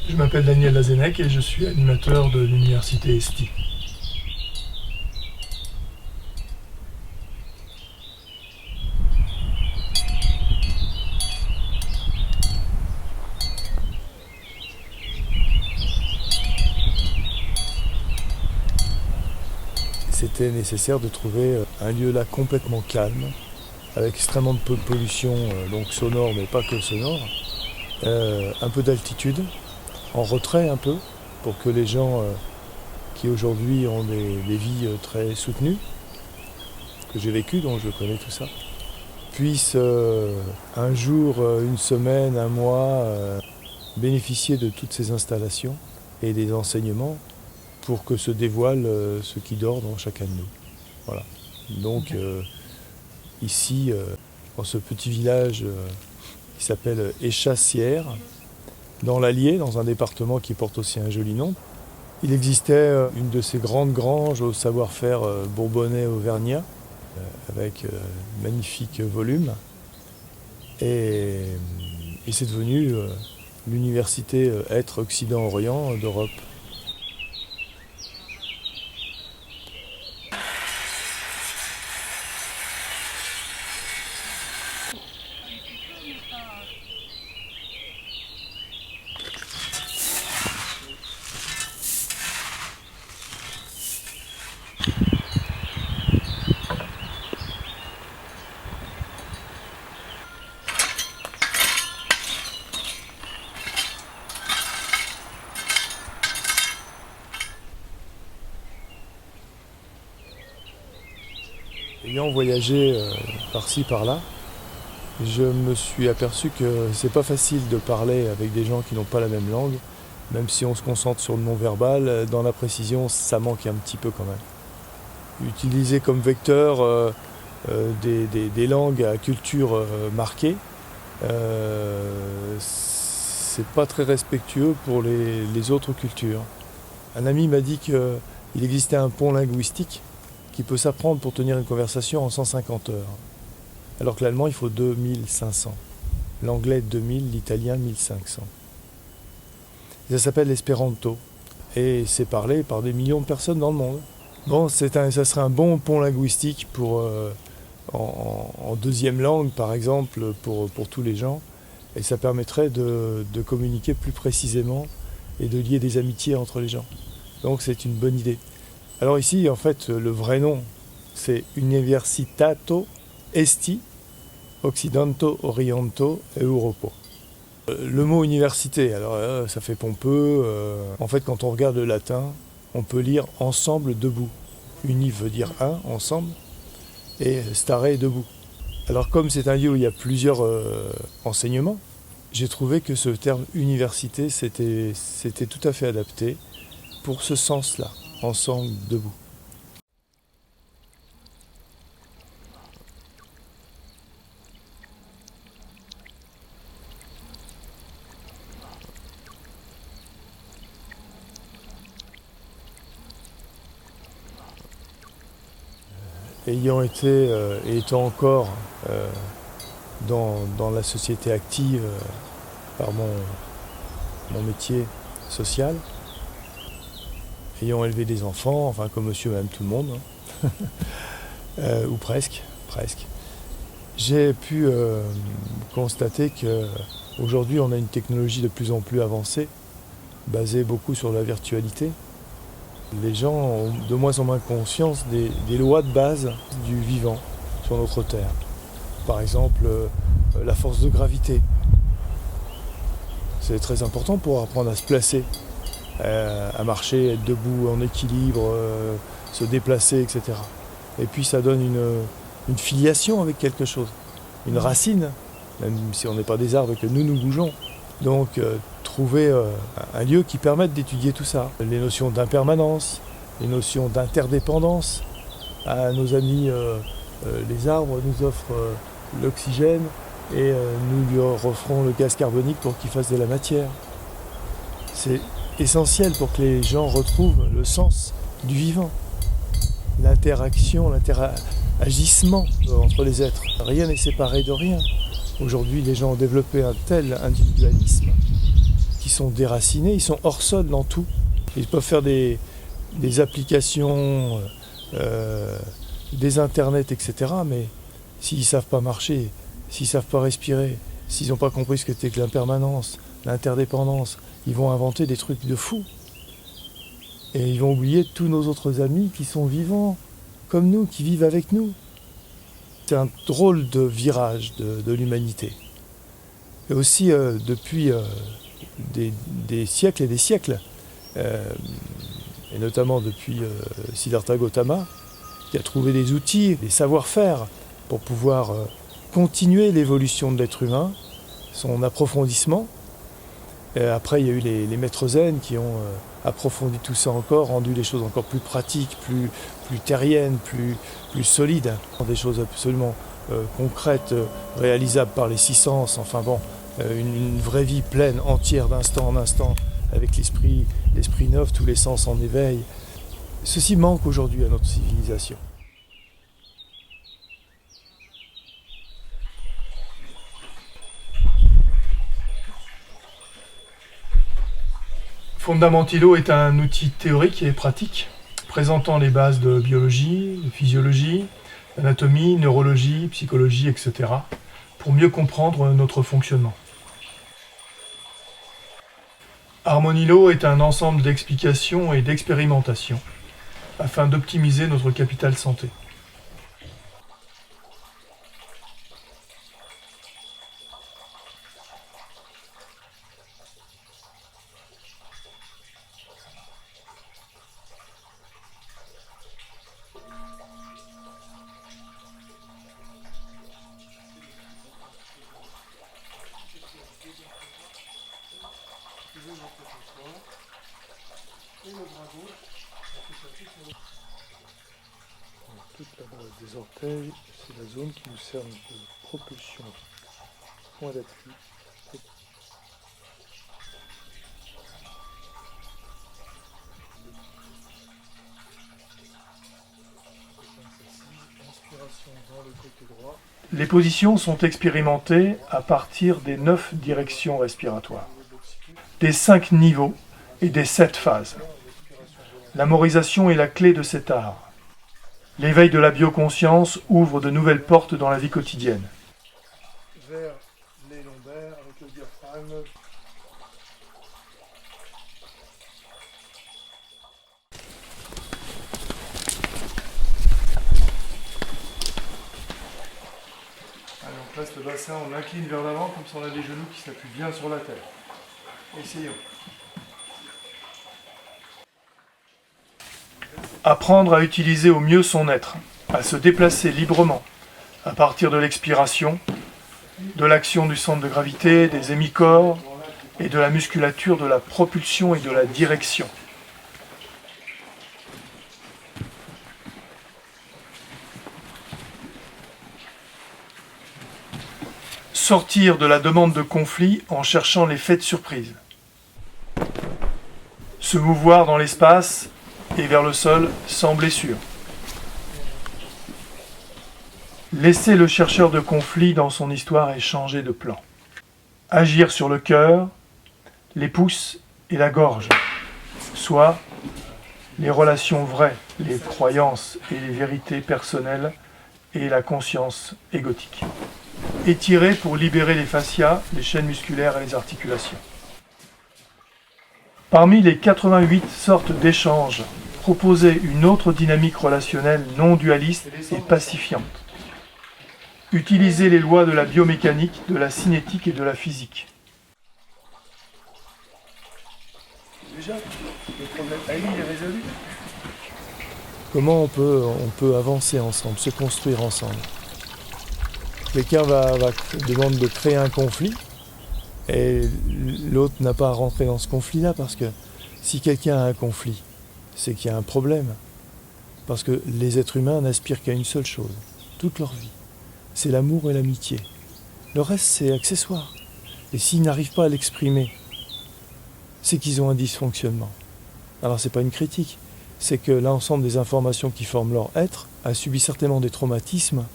Je m'appelle Daniel Lazenec et je suis animateur de l'université Esti. C'était nécessaire de trouver un lieu là complètement calme, avec extrêmement peu de pollution, donc sonore mais pas que sonore, un peu d'altitude, en retrait un peu, pour que les gens qui aujourd'hui ont des vies très soutenues, que j'ai vécues, dont je connais tout ça, puissent un jour, une semaine, un mois, bénéficier de toutes ces installations et des enseignements pour que se dévoile ce qui dort dans chacun de nous. Voilà. Donc ici, dans ce petit village qui s'appelle Échassières, dans l'Allier, dans un département qui porte aussi un joli nom, il existait une de ces grandes granges au savoir-faire bourbonnais auvergnat, avec magnifique volume. Et c'est devenu l'université Être Occident-Orient d'Europe. Ayant voyagé par-ci par-là, je me suis aperçu que c'est pas facile de parler avec des gens qui n'ont pas la même langue, même si on se concentre sur le non-verbal, dans la précision ça manque un petit peu quand même. Utiliser comme vecteur des langues à culture marquée, c'est pas très respectueux pour les autres cultures. Un ami m'a dit qu'il existait un pont linguistique qui peut s'apprendre pour tenir une conversation en 150 heures. Alors que l'allemand, il faut 2500. L'anglais 2000, l'italien 1500. Ça s'appelle l'espéranto. Et c'est parlé par des millions de personnes dans le monde. Bon, ça serait un bon pont linguistique pour, en deuxième langue, par exemple, pour tous les gens. Et ça permettrait de communiquer plus précisément et de lier des amitiés entre les gens. Donc c'est une bonne idée. Alors ici, en fait, le vrai nom, c'est Universitato Esti Occidento Oriento Europo. Le mot université, alors ça fait pompeux. En fait, quand on regarde le latin, on peut lire ensemble debout. Uni veut dire un, ensemble, et stare debout. Alors comme c'est un lieu où il y a plusieurs enseignements, j'ai trouvé que ce terme université, c'était tout à fait adapté pour ce sens-là. Ensemble, debout. Ayant été et étant encore dans la société active par mon métier social, ayant élevé des enfants, enfin comme monsieur et madame tout le monde, ou presque, j'ai pu constater qu'aujourd'hui on a une technologie de plus en plus avancée, basée beaucoup sur la virtualité. Les gens ont de moins en moins conscience des lois de base du vivant sur notre Terre. Par exemple, la force de gravité. C'est très important pour apprendre à se placer, à marcher, être debout, en équilibre, se déplacer, etc. Et puis ça donne une filiation avec quelque chose, une racine, même si on n'est pas des arbres et que nous bougeons. Donc trouver un lieu qui permette d'étudier tout ça. Les notions d'impermanence, les notions d'interdépendance. À nos amis, les arbres nous offrent l'oxygène et nous lui offrons le gaz carbonique pour qu'il fasse de la matière. C'est essentiel pour que les gens retrouvent le sens du vivant, l'interaction, l'interagissement entre les êtres. Rien n'est séparé de rien. Aujourd'hui, les gens ont développé un tel individualisme qui qui sont déracinés, ils sont hors sol dans tout. Ils peuvent faire des applications, des internets, etc. Mais s'ils ne savent pas marcher, s'ils ne savent pas respirer, s'ils n'ont pas compris ce que c'était que l'impermanence, l'interdépendance, ils vont inventer des trucs de fous. Et ils vont oublier tous nos autres amis qui sont vivants, comme nous, qui vivent avec nous. C'est un drôle de virage de l'humanité. Et aussi, depuis des siècles et des siècles, et notamment depuis Siddhartha Gautama, qui a trouvé des outils, des savoir-faire pour pouvoir continuer l'évolution de l'être humain, son approfondissement. Et après, il y a eu les maîtres zen qui ont approfondi tout ça encore, rendu les choses encore plus pratiques, plus terriennes, plus solides. Des choses absolument concrètes, réalisables par les six sens. Enfin bon, une vraie vie pleine, entière, d'instant en instant, avec l'esprit neuf, tous les sens en éveil. Ceci manque aujourd'hui à notre civilisation. Fundamentilo est un outil théorique et pratique présentant les bases de biologie, de physiologie, d'anatomie, neurologie, psychologie, etc. pour mieux comprendre notre fonctionnement. Harmonilo est un ensemble d'explications et d'expérimentations afin d'optimiser notre capital santé. Toute la base des orteils, c'est la zone qui nous sert de propulsion. Point d'appui. Les positions sont expérimentées à partir des 9 directions respiratoires, des 5 niveaux et des 7 phases. La mémorisation est la clé de cet art. L'éveil de la bioconscience ouvre de nouvelles portes dans la vie quotidienne. Vers les lombaires avec le diaphragme. Allez, on place le bassin, on l'incline vers l'avant, comme ça on a les genoux qui s'appuient bien sur la terre. Essayons. Apprendre à utiliser au mieux son être, à se déplacer librement, à partir de l'expiration, de l'action du centre de gravité, des hémicorps et de la musculature de la propulsion et de la direction. Sortir de la demande de conflit en cherchant l'effet de surprise. Se mouvoir dans l'espace et vers le sol sans blessure. Laisser le chercheur de conflit dans son histoire et changer de plan. Agir sur le cœur, les pouces et la gorge, soit les relations vraies, les croyances et les vérités personnelles et la conscience égotique. Étirer pour libérer les fascias, les chaînes musculaires et les articulations. Parmi les 88 sortes d'échanges, proposer une autre dynamique relationnelle non dualiste et pacifiante. Utiliser les lois de la biomécanique, de la cinétique et de la physique. Déjà, le problème Ali est résolu. Comment on peut avancer ensemble, se construire ensemble? Quelqu'un demande de créer un conflit et l'autre n'a pas à rentrer dans ce conflit-là parce que si quelqu'un a un conflit, c'est qu'il y a un problème. Parce que les êtres humains n'aspirent qu'à une seule chose, toute leur vie. C'est l'amour et l'amitié. Le reste, c'est accessoire. Et s'ils n'arrivent pas à l'exprimer, c'est qu'ils ont un dysfonctionnement. Alors c'est pas une critique, c'est que l'ensemble des informations qui forment leur être a subi certainement des traumatismes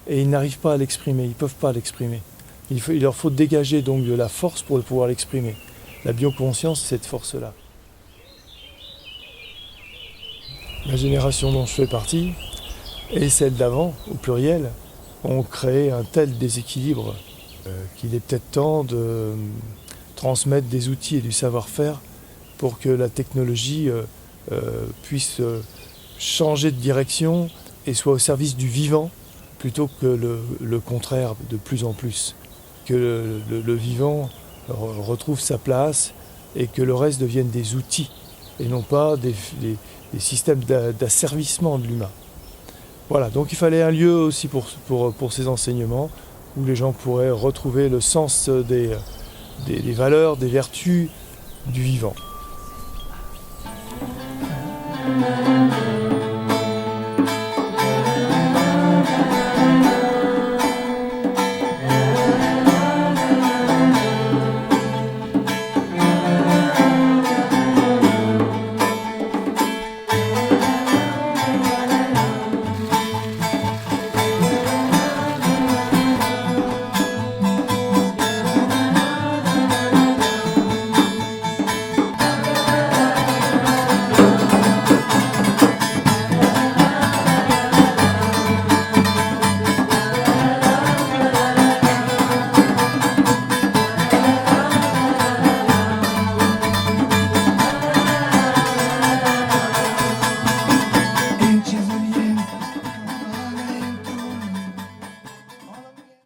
et ils n'arrivent pas à l'exprimer, ils ne peuvent pas l'exprimer. Il leur faut dégager donc de la force pour pouvoir l'exprimer. La bioconscience, c'est cette force-là. La génération dont je fais partie, et celle d'avant, au pluriel, ont créé un tel déséquilibre qu'il est peut-être temps de transmettre des outils et du savoir-faire pour que la technologie puisse changer de direction et soit au service du vivant plutôt que le contraire de plus en plus. Que le vivant retrouve sa place et que le reste devienne des outils et non pas des systèmes d'asservissement de l'humain. Voilà, donc il fallait un lieu aussi pour ces enseignements où les gens pourraient retrouver le sens des valeurs, des vertus du vivant.